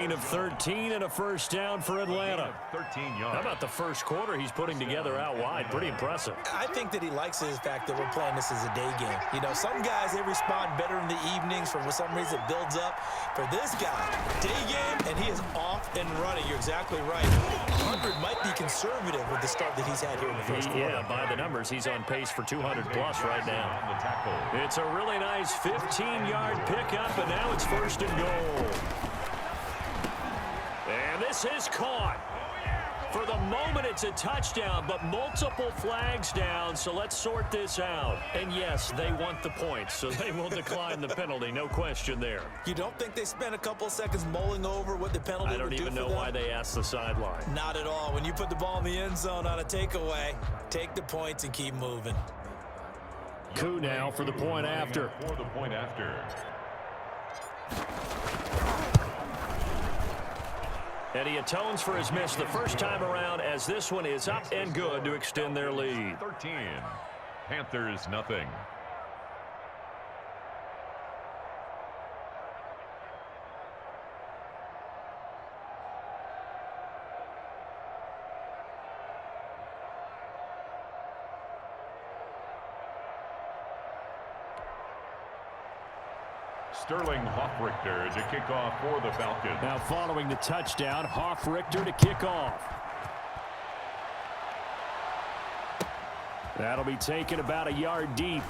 Of 13 and a first down for Atlanta. 13 yards. How about the first quarter he's putting together out wide? Pretty impressive. I think that he likes the fact that we're playing this as a day game. You know, some guys, they respond better in the evenings. For some reason, it builds up. For this guy, day game, and he is off and running. You're exactly right. 100 might be conservative with the start that he's had here in the first quarter. Yeah, by the numbers, he's on pace for 200-plus right now. It's a really nice 15-yard pickup, and now it's first and goal. And this is caught. For the moment, it's a touchdown, but multiple flags down, so let's sort this out. And yes, they want the points, so they will decline the penalty, no question there. You don't think they spent a couple of seconds mulling over what the penalty would do for them? I don't even know why they asked the sideline. Not at all. When you put the ball in the end zone on a takeaway, take the points and keep moving. Coup now for the point after. And he atones for his miss the first time around, as this one is up and good to extend their lead. 13. Panthers nothing. Sterling Hoffrichter to kick off for the Falcons. Now following the touchdown, Hoffrichter to kick off. That'll be taken about a yard deep.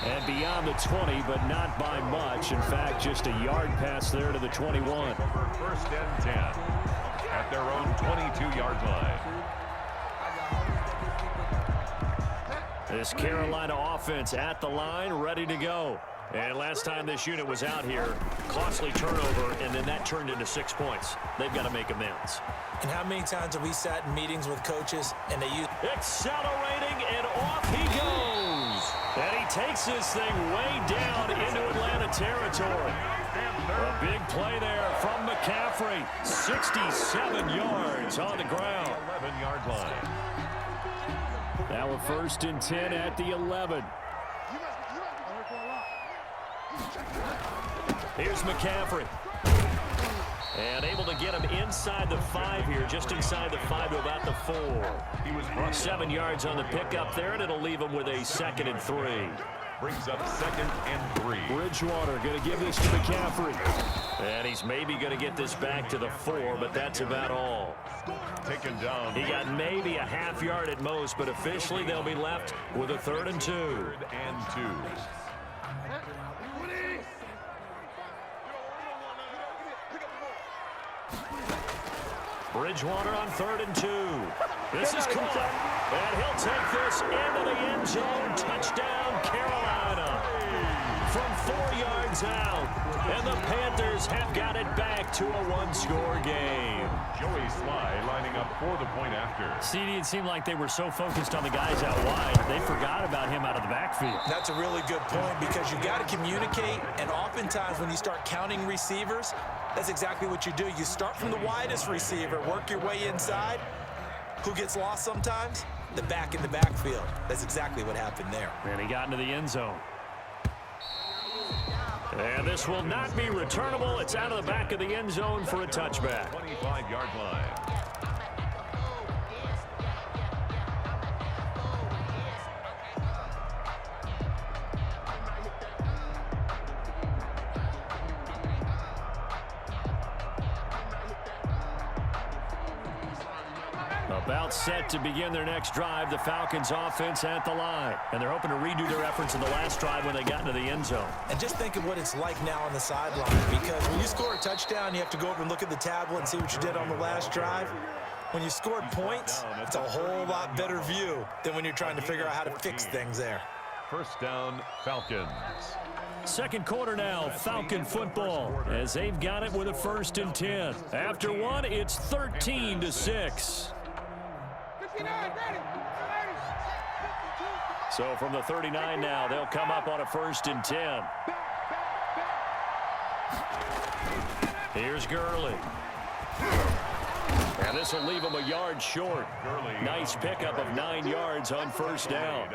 And beyond the 20, but not by much. In fact, just a yard pass there to the 21. First and 10 at their own 22-yard line. This Carolina offense at the line, ready to go. And last time this unit was out here, costly turnover, and then that turned into 6 points. They've got to make amends. And how many times have we sat in meetings with coaches and they use... Accelerating, and off he goes. And he takes this thing way down into Atlanta territory. A big play there from McCaffrey. 67 yards on the ground. 11-yard line. Now a first and 10 at the 11. Here's McCaffrey. And able to get him inside the 5 here, just inside the 5 to about the 4. He was 7 yards on the pickup there, and it'll leave him with a 2nd and 3. Brings up 2nd and 3. Bridgewater going to give this to McCaffrey. And he's maybe going to get this back to the 4, but that's about all. Taken down. He got maybe a half yard at most, but officially they'll be left with a 3rd and 2. 3rd and 2. Bridgewater on 3rd and 2. This is caught. And he'll take this into the end zone. Touchdown, Carolina. From 4 yards out. And the Panthers have got it back to a 1-score game. Joey Sly lining up for the point after. CD, it seemed like they were so focused on the guys out wide, they forgot about him out of the backfield. That's a really good point, because you got to communicate, and oftentimes when you start counting receivers, that's exactly what you do. You start from the widest receiver, work your way inside. Who gets lost sometimes? The back in the backfield. That's exactly what happened there. And he got into the end zone. And this will not be returnable. It's out of the back of the end zone for a touchback. 25-yard line. About set to begin their next drive, the Falcons offense at the line. And they're hoping to redo their efforts in the last drive when they got into the end zone. And just think of what it's like now on the sideline, because when you score a touchdown, you have to go over and look at the tablet and see what you did on the last drive. When you scored points, it's a whole lot better view than when you're trying to figure out how to fix things there. First down, Falcons. Second quarter now, Falcon football, as they've got it with a 1st and 10. After one, it's 13-6. So from the 39 now, they'll come up on a 1st and 10. Here's Gurley. And this will leave him a yard short. Nice pickup of 9 yards on first down.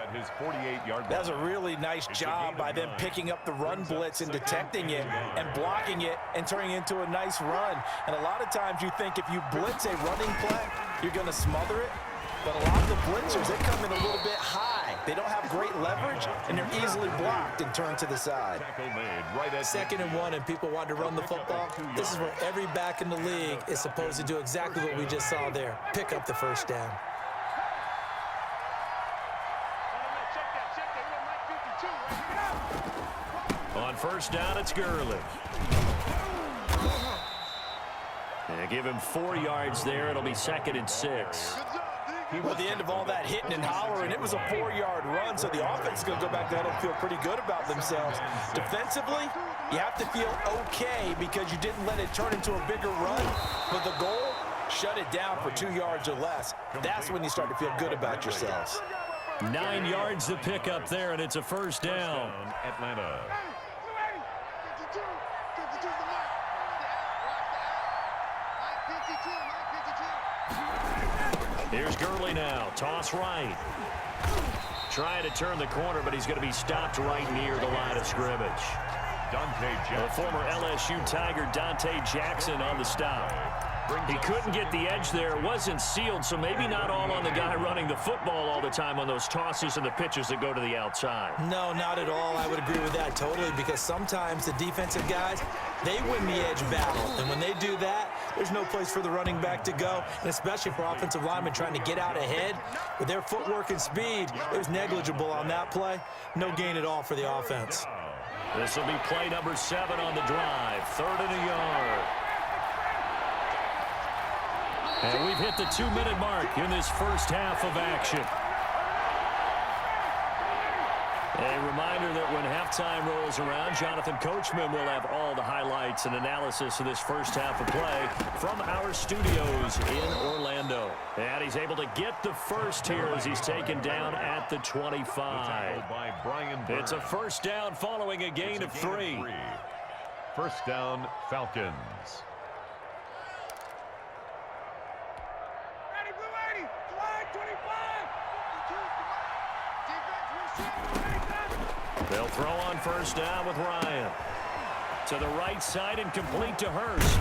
That's a really nice job by them picking up the run blitz and detecting it and blocking it and turning it into a nice run. And a lot of times you think if you blitz a running play, you're going to smother it. But a lot of the blitzers, they come in a little bit high. They don't have great leverage, and they're easily blocked and turned to the side. 2nd and 1, and people want to run the football. This is where every back in the league is supposed to do exactly what we just saw there. Pick up the first down. On first down, it's Gurley. They give him 4 yards there. It'll be 2nd and 6. Well, at the end of all that hitting and hollering, it was a 4-yard run, so the offense is going to go back there and feel pretty good about themselves. Defensively, you have to feel okay because you didn't let it turn into a bigger run, but the goal, shut it down for 2 yards or less. That's when you start to feel good about yourselves. 9 yards to pick up there, and it's a first down. Atlanta. Here's Gurley now. Toss right. Trying to turn the corner, but he's going to be stopped right near the line of scrimmage. The former LSU Tiger Dante Jackson on the stop. He couldn't get the edge there. It wasn't sealed, so maybe not all on the guy running the football all the time on those tosses and the pitches that go to the outside. No, not at all. I would agree with that totally because sometimes the defensive guys, they win the edge battle. And when they do that, there's no place for the running back to go, and especially for offensive linemen trying to get out ahead. With their footwork and speed, it was negligible on that play. No gain at all for the offense. This will be play number 7 on the drive. 3rd and a yard. And we've hit the 2-minute mark in this first half of action. A reminder that when halftime rolls around, Jonathan Coachman will have all the highlights and analysis of this first half of play from our studios in Orlando. And he's able to get the first here as he's taken down at the 25. It's a first down following a gain of 3. First down, Falcons. They'll throw on first down with Ryan. To the right side and complete to Hurst.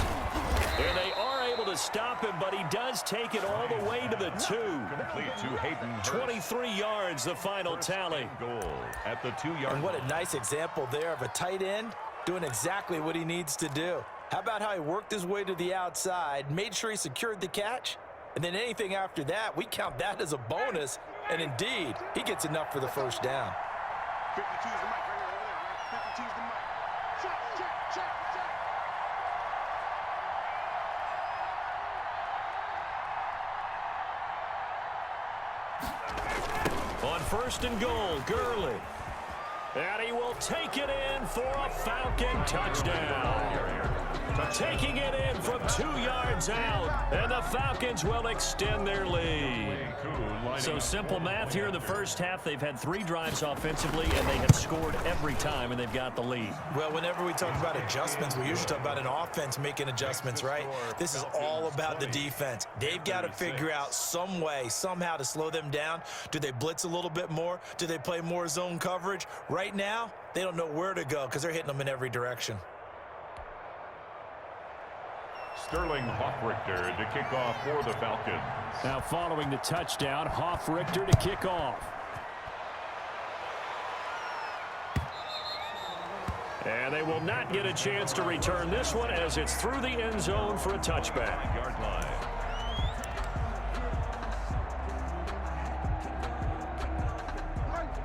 And they are able to stop him, but he does take it all the way to the 2. Complete to Hayden Hurst. 23 yards, the final tally. Goal at the 2-yard And what a nice example there of a tight end doing exactly what he needs to do. How about how he worked his way to the outside, made sure he secured the catch, and then anything after that, we count that as a bonus. And indeed, he gets enough for the first down. 52's the mic right here, over there. 52's the mic. Check. On first and goal, Gurley. And he will take it in for a Falcon touchdown. Taking it in from 2 yards out, and the Falcons will extend their lead. So simple math here in the first half. They've had 3 drives offensively, and they have scored every time, and they've got the lead. Well, whenever we talk about adjustments, we usually talk about an offense making adjustments, right? This is all about the defense. They've got to figure out some way, somehow to slow them down. Do they blitz a little bit more? Do they play more zone coverage? Right now, they don't know where to go because they're hitting them in every direction. Sterling Hoffrichter to kick off for the Falcons. Now following the touchdown, Hoffrichter to kick off. And they will not get a chance to return this one as it's through the end zone for a touchback. Yard line.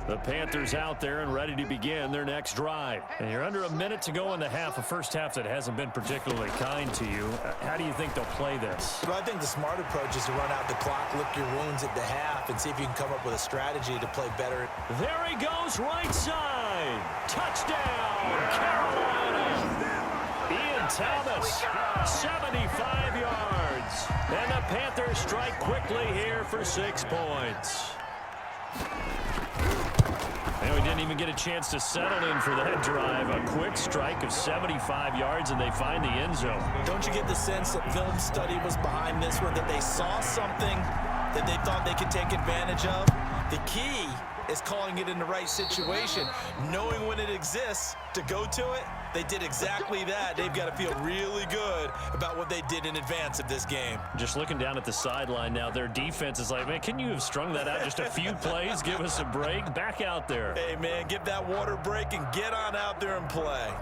The Panthers out there and ready to begin their next drive. And you're under a minute to go in the half, a first half that hasn't been particularly kind to you. How do you think they'll play this? Well, I think the smart approach is to run out the clock, lick your wounds at the half, and see if you can come up with a strategy to play better. There he goes, right side. Touchdown, Carolina. Ian Thomas, 75 yards. And the Panthers strike quickly here for 6 points. we didn't even get a chance to settle in for that drive. A quick strike of 75 yards, and they find the end zone. Don't you get the sense that film study was behind this one, that they saw something that they thought they could take advantage of? The key is calling it in the right situation, knowing when it exists to go to it. They did exactly that. They've got to feel really good about what they did in advance of this game. Just looking down at the sideline now, their defense is like, man, can you have strung that out just a few plays? Give us a break. Back out there. Hey, man, give that water break and get on out there and play.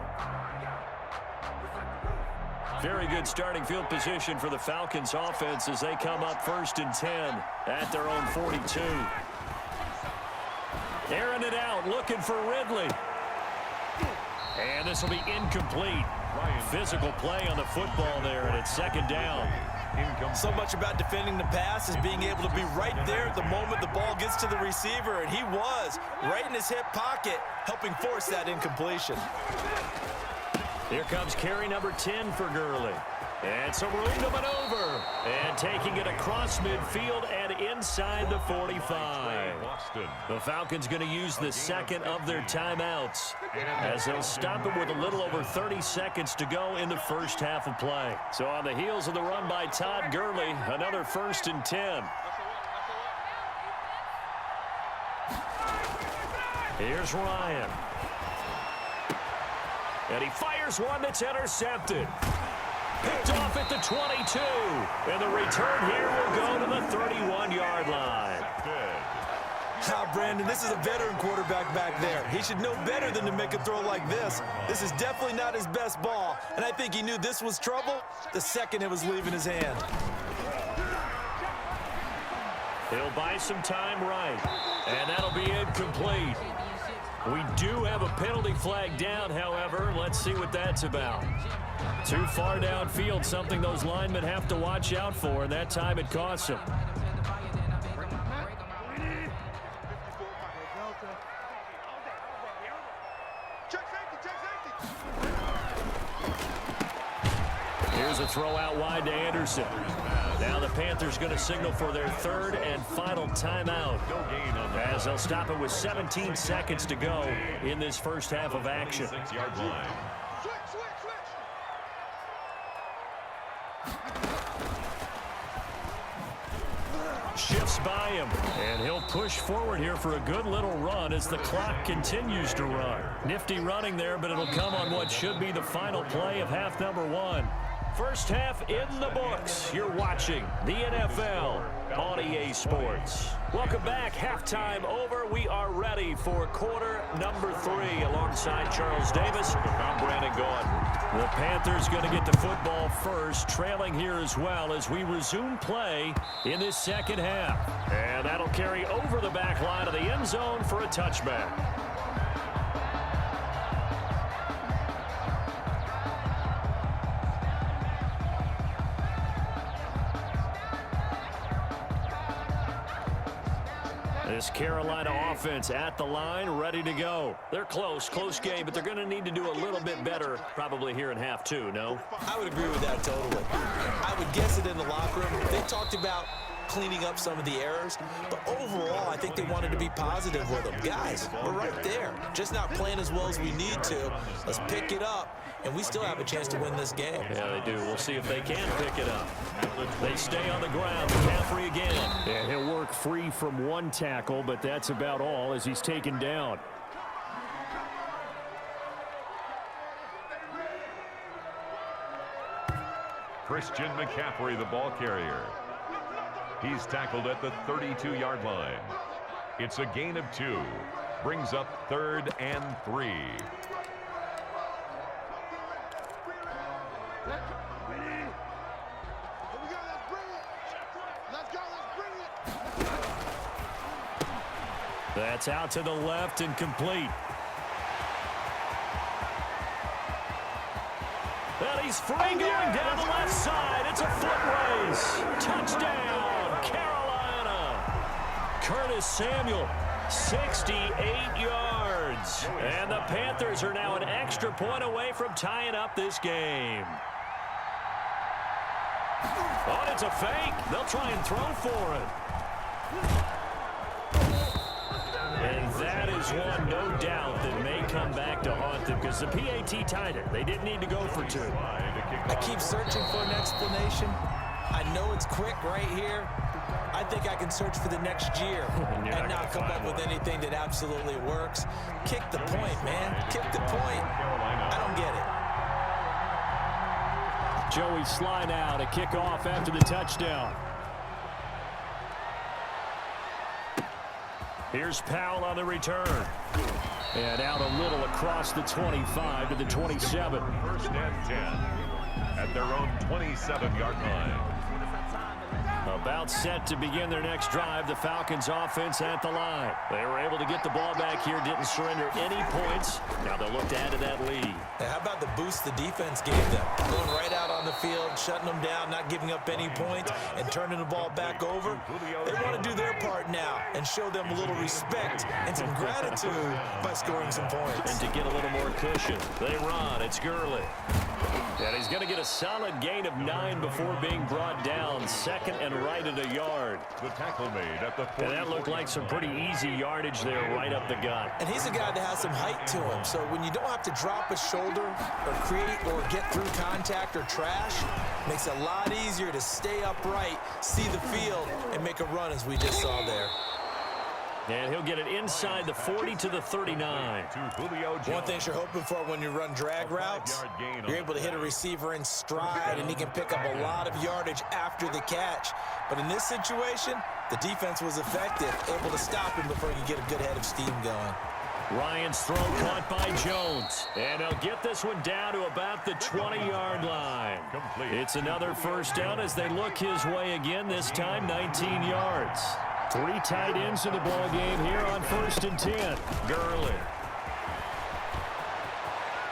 Very good starting field position for the Falcons offense as they come up 1st and 10 at their own 42. Airing it out, looking for Ridley. And this will be incomplete. Physical play on the football there, and it's 2nd down. So much about defending the pass is being able to be right there at the moment the ball gets to the receiver, and he was right in his hip pocket, helping force that incompletion. Here comes carry number 10 for Gurley. And some room to maneuver. And taking it across midfield and inside the 45. The Falcons going to use the 2nd of their timeouts as they'll stop it with a little over 30 seconds to go in the first half of play. So on the heels of the run by Todd Gurley, another 1st and 10. Here's Ryan. And he fires one that's intercepted. Picked off at the 22. And the return here will go to the 31-yard line. Ah, Brandon, this is a veteran quarterback back there. He should know better than to make a throw like this. This is definitely not his best ball, and I think he knew this was trouble the second it was leaving his hand. He'll buy some time right, and that'll be incomplete. We do have a penalty flag down, however. Let's see what that's about. Too far downfield, something those linemen have to watch out for, and that time it costs them. Here's a throw out wide to Anderson. Now the Panthers going to signal for their 3rd and final timeout as they'll stop it with 17 seconds to go in this first half of action. Shifts by him, and he'll push forward here for a good little run as the clock continues to run. Nifty running there, but it'll come on what should be the final play of half number 1. First half in the books. You're watching the NFL on EA Sports. Welcome back. Halftime over. We are ready for quarter number 3. Alongside Charles Davis, I'm Brandon Gordon. The Panthers going to get the football first, trailing here as well as we resume play in this second half. And that'll carry over the back line of the end zone for a touchback. This Carolina offense at the line, ready to go. They're close game, but they're going to need to do a little bit better probably here in half 2, no? I would agree with that totally. I would guess it in the locker room. They talked about cleaning up some of the errors, but overall, I think they wanted to be positive with them. Guys, we're right there. Just not playing as well as we need to. Let's pick it up, and we still have a chance to win this game. Yeah, they do. We'll see if they can pick it up. They stay on the ground. McCaffrey again. And he'll work free from one tackle, but that's about all as he's taken down. Christian McCaffrey, the ball carrier. He's tackled at the 32-yard line. It's a gain of 2. Brings up 3rd and 3. That's out to the left and complete. And he's free going down the left side. It's a foot race. Touchdown, Carolina. Curtis Samuel, 68 yards. And the Panthers are now an extra point away from tying up this game. Oh, it's a fake. They'll try and throw for it. And that is is one, no doubt, that may come back to haunt them because the PAT tied it. They didn't need to go for two. I keep searching for an explanation. I know it's quick right here. I think I can search for the next year and not come up with anything that absolutely works. Kick the point, man. Kick the point. I don't get it. Joey Sly now to kick off after the touchdown. Here's Powell on the return. And out a little across the 25 to the 27. First and 10 at their own 27-yard line. About set to begin their next drive. The Falcons offense at the line. They were able to get the ball back here, didn't surrender any points. Now they'll look to add to that lead. Now, how about the boost the defense gave them? Going right out on the field, shutting them down, not giving up any points, and turning the ball back over. They want to do their part now and show them a little respect and some gratitude by scoring some points. And to get a little more cushion, they run. It's Gurley. And he's going to get a solid gain of 9 before being brought down. Second and right at a yard. The tackle made at the 40. And that looked like some pretty easy yardage there right up the gut. And he's a guy that has some height to him. So when you don't have to drop a shoulder or create or get through contact or trash, makes it a lot easier to stay upright, see the field, and make a run as we just saw there. And he'll get it inside the 40 to the 39. One thing you're hoping for when you run drag routes, you're able to hit a receiver in stride, and he can pick up a lot of yardage after the catch. But in this situation, the defense was effective, able to stop him before he could get a good head of steam going. Ryan's throw caught by Jones. And he'll get this one down to about the 20-yard line. It's another first down as they look his way again, this time 19 yards. 3 tight ends in the ball game here on 1st and 10. Gurley.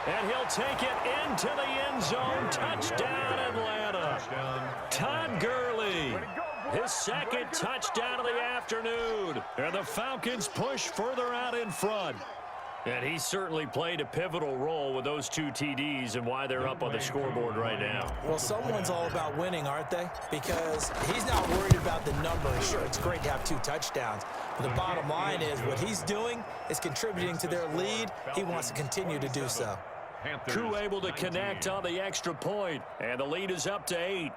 And he'll take it into the end zone. Touchdown, Atlanta. Todd Gurley. His second touchdown of the afternoon. And the Falcons push further out in front. And he certainly played a pivotal role with those 2 TDs and why they're up on the scoreboard right now. Well, someone's all about winning, aren't they? Because he's not worried about the numbers. Sure, it's great to have 2 touchdowns. But the bottom line is what he's doing is contributing to their lead. He wants to continue to do so. Crew able to connect on the extra point, and the lead is up to 8.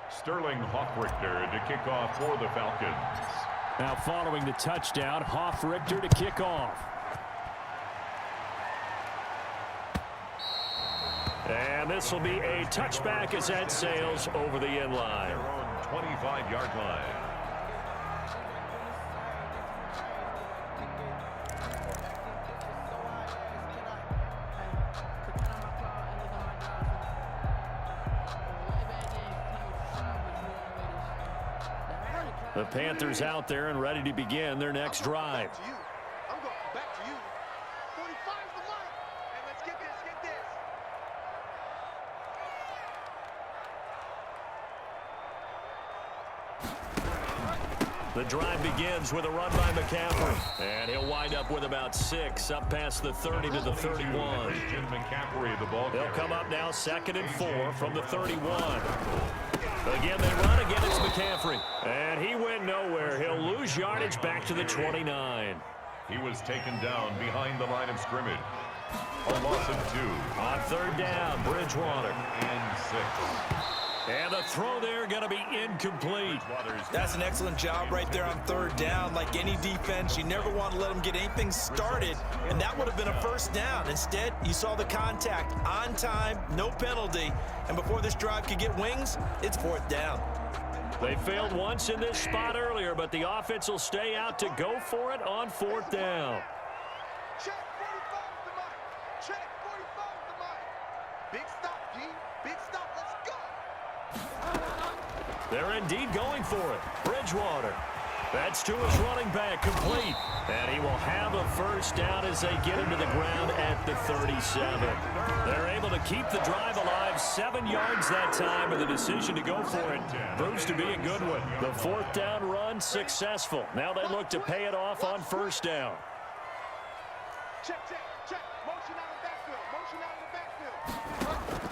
Sterling Hoffrichter to kick off for the Falcons. Now following the touchdown, Hoffrichter to kick off. And this will be a touchback as that sails over the end line. Their own 25-yard line. The Panthers out there and ready to begin their next drive. I'm going back to you. 45's the mark. And let's get this, The drive begins with a run by McCaffrey. And he'll wind up with about 6 up past the 30 to the 31. Christian McCaffrey, the ball They'll carrier. come up now 2nd and 4 from the 31. Again, they run. Again, it's McCaffrey. And he went nowhere. He'll lose yardage back to the 29. He was taken down behind the line of scrimmage. A loss of 2. On 3rd down, Bridgewater. And 6. And the throw there going to be incomplete. That's an excellent job right there on 3rd down. Like any defense, you never want to let them get anything started, and that would have been a 1st down. Instead, you saw the contact on time, no penalty, and before this drive could get wings, it's 4th down. They failed once in this spot earlier, but the offense will stay out to go for it on 4th down. Check 45's the mark. Check 45's the mark. Big stop, G. Big stop. Let's go. They're indeed going for it. Bridgewater. That's to his running back, complete. And he will have a 1st down as they get him to the ground at the 37. They're able to keep the drive alive, 7 yards that time, and the decision to go for it proves to be a good one. The 4th down run successful. Now they look to pay it off on 1st down. Check, check, check. Motion out of backfield. Motion Motion out of the backfield.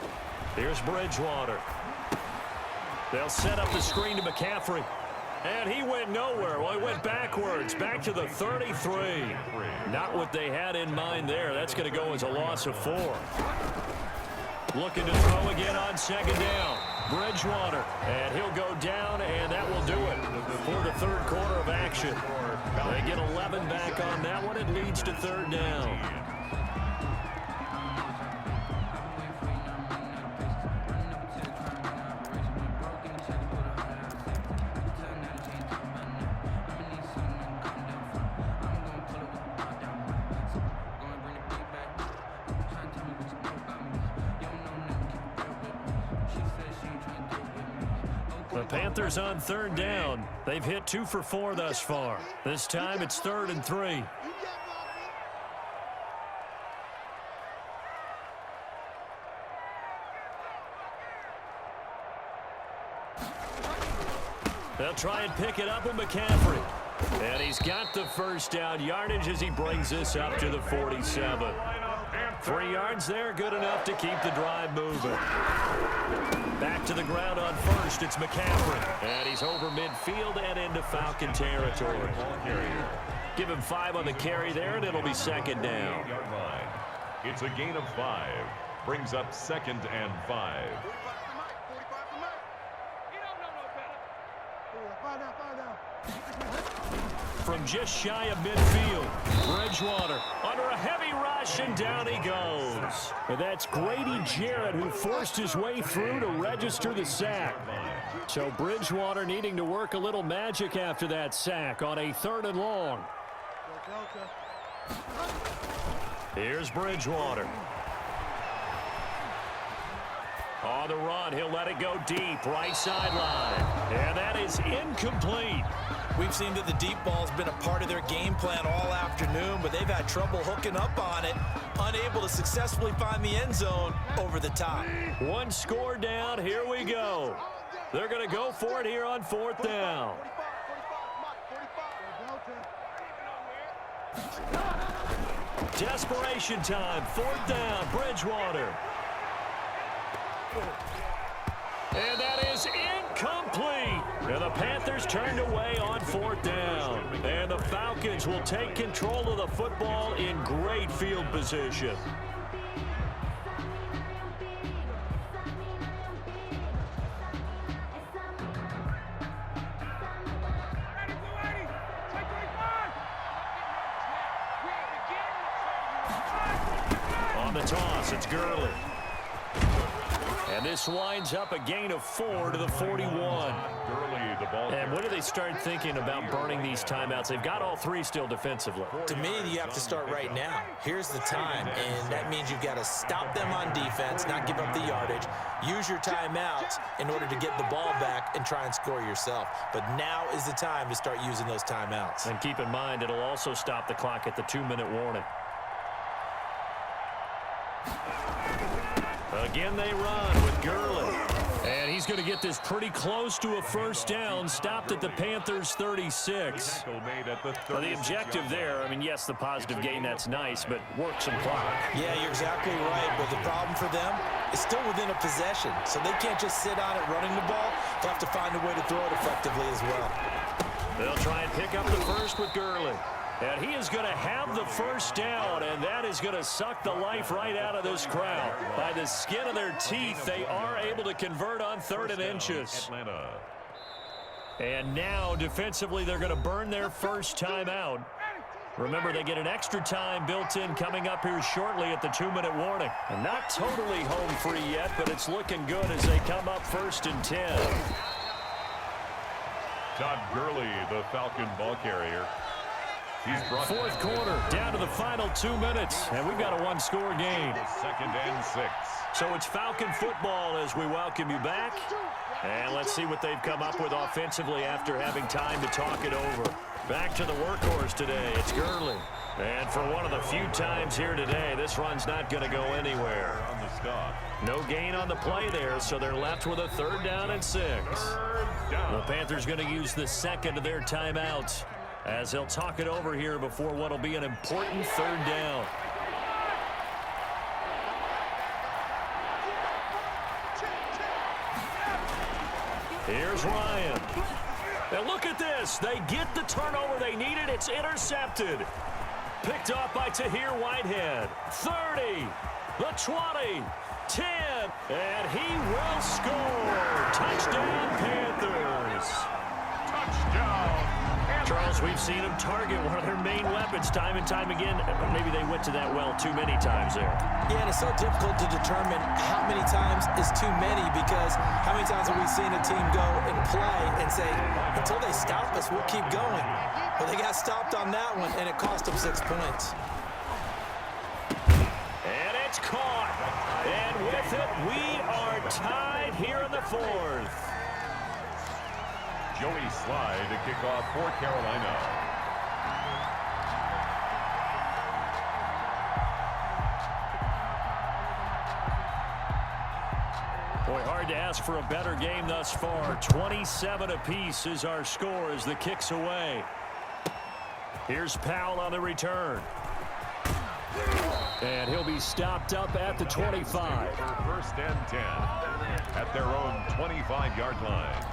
Here's Bridgewater. They'll set up the screen to McCaffrey. And he went nowhere. Well, he went backwards, back to the 33. Not what they had in mind there. That's going to go as a loss of 4. Looking to throw again on second down. Bridgewater. And he'll go down, and that will do it for the third quarter of action. They get 11 back on that one. It leads to third down. The Panthers on third down. They've hit 2 for 4 thus far. This time it's 3rd and 3. They'll try and pick it up with McCaffrey. And he's got the first down yardage as he brings this up to the 47. 3 yards there, good enough to keep the drive moving. Back to the ground on first, it's McCaffrey. And he's over midfield and into Falcon territory. Give him 5 on the carry there, and it'll be second down. It's a gain of 5. Brings up 2nd and 5. From just shy of midfield, Bridgewater under a heavy rush, and down he goes. And that's Grady Jarrett who forced his way through to register the sack. So Bridgewater needing to work a little magic after that sack on a 3rd and long. Here's Bridgewater. On the run, he'll let it go deep, right sideline. And that is incomplete. We've seen that the deep ball's been a part of their game plan all afternoon, but they've had trouble hooking up on it, unable to successfully find the end zone over the top. 1 score down, here we go. They're going to go for it here on 4th down. Desperation time, 4th down, Bridgewater. And that is incomplete. And the Panthers turned away on 4th down. And the Falcons will take control of the football in great field position. On the toss, it's Gurley. And this winds up a gain of 4 to the 41. And when do they start thinking about burning these timeouts? They've got all 3 still defensively. To me, you have to start right now. Here's the time, and that means you've got to stop them on defense, not give up the yardage, use your timeouts in order to get the ball back and try and score yourself. But now is the time to start using those timeouts. And keep in mind, it'll also stop the clock at the 2-minute warning. Again, they run with Gurley. And he's going to get this pretty close to a first down, stopped at the Panthers' 36. Well, the objective there, I mean, yes, the positive gain, that's nice, but work some clock. Yeah, you're exactly right. But the problem for them is still within a possession. So they can't just sit on it running the ball. They'll have to find a way to throw it effectively as well. They'll try and pick up the first with Gurley. And he is going to have the first down, and that is going to suck the life right out of this crowd. By the skin of their teeth, they are able to convert on 3rd and inches. And now, defensively, they're going to burn their first timeout. Remember, they get an extra time built in coming up here shortly at the 2-minute warning. And not totally home free yet, but it's looking good as they come up 1st and 10. Todd Gurley, the Falcon ball carrier. Fourth quarter, down to the final 2 minutes, and we've got a 1-score game. 2nd and 6. So it's Falcon football as we welcome you back. And let's see what they've come up with offensively after having time to talk it over. Back to the workhorse today, it's Gurley. And for one of the few times here today, this run's not going to go anywhere. No gain on the play there, so they're left with a 3rd down and 6. The Panthers going to use the 2nd of their timeouts, as they'll talk it over here before what will be an important 3rd down. Here's Ryan. And look at this. They get the turnover they needed. It's intercepted. Picked off by Tahir Whitehead. 30, the 20, 10, and he will score. Touchdown, Panthers. Touchdown. Charles, we've seen them target one of their main weapons time and time again. Maybe they went to that well too many times there. Yeah, and it's so difficult to determine how many times is too many, because how many times have we seen a team go and play and say, until they stop us, we'll keep going. But they got stopped on that one, and it cost them 6 points. And it's caught. And with it, we are tied here in the fourth. Joey Slye to kick off for Carolina. Boy, hard to ask for a better game thus far. 27 apiece is our score as the kick's away. Here's Powell on the return. And he'll be stopped up at the 25. First and 10 at their own 25-yard line.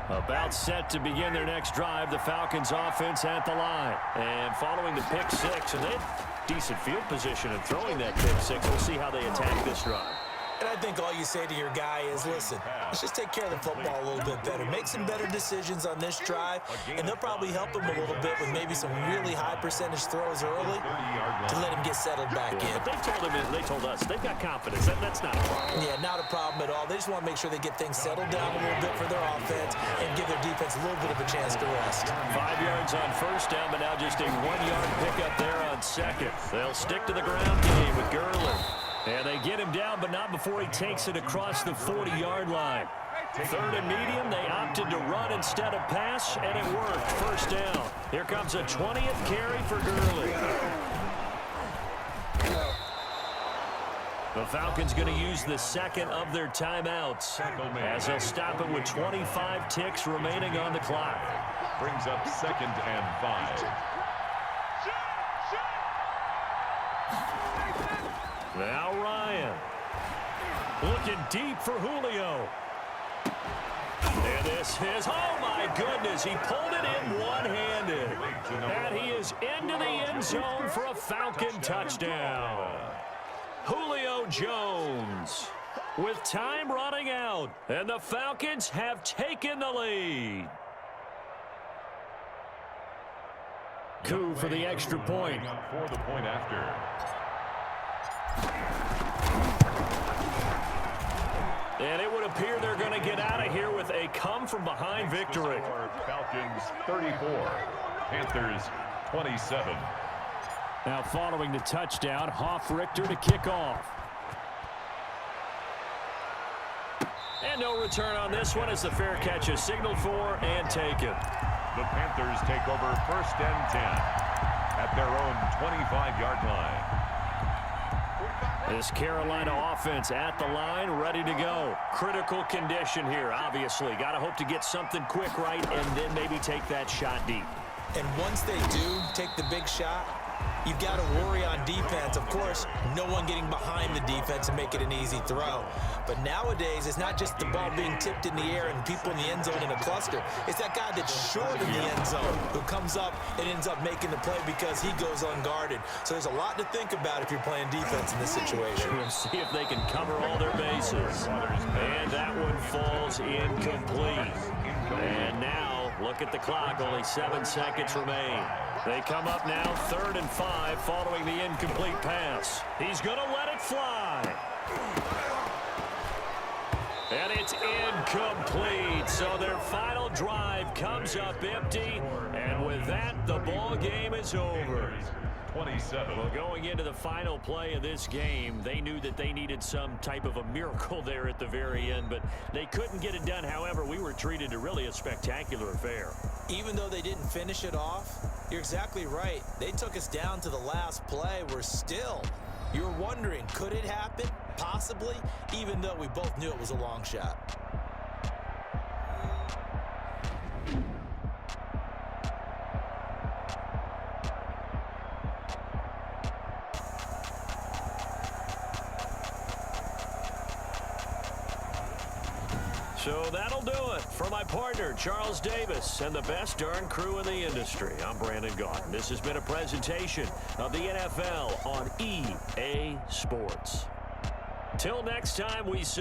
About set to begin their next drive, the Falcons offense at the line. And following the pick six, and they had decent field position in throwing that pick six. We'll see how they attack this drive. And I think all you say to your guy is, listen, let's just take care of the football a little bit better. Make some better decisions on this drive, and they'll probably help him a little bit with maybe some really high percentage throws early to let him get settled back in. But they told us, they've got confidence. That's not a problem. Yeah, not a problem at all. They just want to make sure they get things settled down a little bit for their offense and give their defense a little bit of a chance to rest. 5 yards on first down, but now just a 1-yard pickup there on second. They'll stick to the ground game with Gurley. And they get him down, but not before he takes it across the 40-yard line. Third and medium, they opted to run instead of pass, and it worked. First down. Here comes a 20th carry for Gurley. The Falcons going to use the second of their timeouts as they'll stop it with 25 ticks remaining on the clock. Brings up 2nd and 5. Now Ryan. Looking deep for Julio. And this is, oh my goodness, he pulled it in one-handed. And he is into the end zone for a Falcon touchdown. Julio Jones with time running out. And the Falcons have taken the lead. Coup for the extra point. For the point after. And it would appear they're going to get out of here with a come-from-behind victory. Falcons 34, Panthers 27. Now following the touchdown, Hoff-Richter to kick off. And no return on this one as the fair catch is signaled for and taken. The Panthers take over 1st and 10 at their own 25-yard line. This Carolina offense at the line, ready to go. Critical condition here, obviously. Got to hope to get something quick right and then maybe take that shot deep. And once they do take the big shot, you've got to worry on defense. Of course, no one getting behind the defense and make it an easy throw. But nowadays, it's not just the ball being tipped in the air and people in the end zone in a cluster. It's that guy that's short in the end zone who comes up and ends up making the play because he goes unguarded. So there's a lot to think about if you're playing defense in this situation. We'll see if they can cover all their bases. And that one falls incomplete. And now, look at the clock. Only 7 seconds remain. They come up now, 3rd and 5, following the incomplete pass. He's going to let it fly. And it's incomplete. So their final drive comes up empty. And with that, the ball game is over. 27. Well, going into the final play of this game, they knew that they needed some type of a miracle there at the very end, but they couldn't get it done. However, we were treated to really a spectacular affair. Even though they didn't finish it off, you're exactly right. They took us down to the last play. We're still, you're wondering, could it happen? Possibly, even though we both knew it was a long shot. So that'll do it. For my partner, Charles Davis, and the best darn crew in the industry, I'm Brandon Gaudin. This has been a presentation of the NFL on EA Sports. Till next time, we say